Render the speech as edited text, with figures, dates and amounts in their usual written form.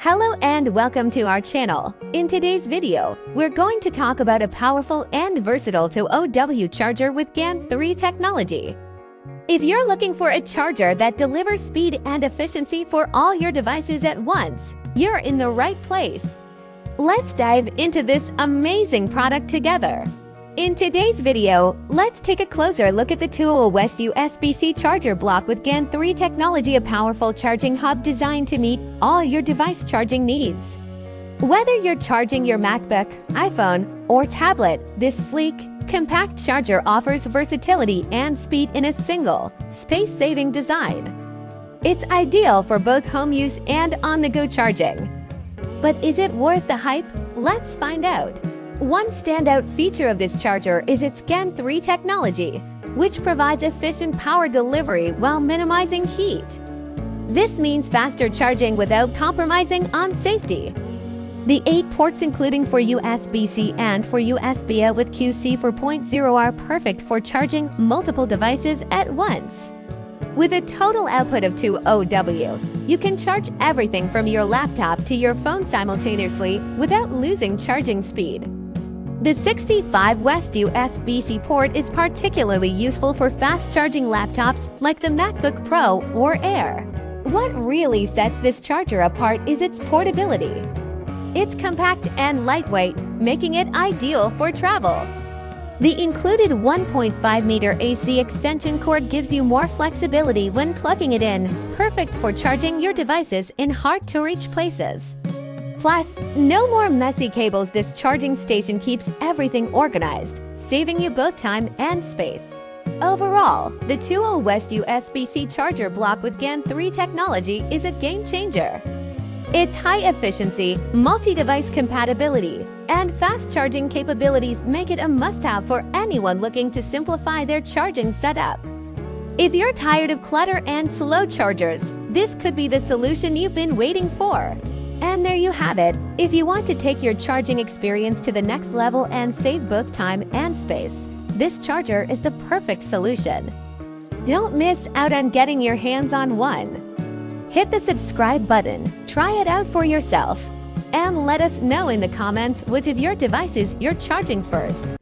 Hello and welcome to our channel. In today's video, we're going to talk about a powerful and versatile 2OW charger with GaN III technology. If you're looking for a charger that delivers speed and efficiency for all your devices at once, you're in the right place. Let's dive into this amazing product together. In today's video, let's take a closer look at the 2OW USB-C charger block with GaN III technology, a powerful charging hub designed to meet all your device charging needs. Whether you're charging your MacBook, iPhone, or tablet, this sleek, compact charger offers versatility and speed in a single, space-saving design. It's ideal for both home use and on-the-go charging. But is it worth the hype? Let's find out. One standout feature of this charger is its GaN III technology, which provides efficient power delivery while minimizing heat. This means faster charging without compromising on safety. The 8 ports, including for USB-C and for USB-A with QC 4.0, are perfect for charging multiple devices at once. With a total output of 2OW, you can charge everything from your laptop to your phone simultaneously without losing charging speed. The 65W USB-C port is particularly useful for fast-charging laptops like the MacBook Pro or Air. What really sets this charger apart is its portability. It's compact and lightweight, making it ideal for travel. The included 1.5-meter AC extension cord gives you more flexibility when plugging it in, perfect for charging your devices in hard-to-reach places. Plus, no more messy cables. This charging station keeps everything organized, saving you both time and space. Overall, the 2OW USB-C charger block with GaN III technology is a game changer. Its high efficiency, multi-device compatibility, and fast charging capabilities make it a must-have for anyone looking to simplify their charging setup. If you're tired of clutter and slow chargers, this could be the solution you've been waiting for. And there you have it. If you want to take your charging experience to the next level and save both time and space, this charger is the perfect solution. Don't miss out on getting your hands on one. Hit the subscribe button, try it out for yourself, and let us know in the comments which of your devices you're charging first.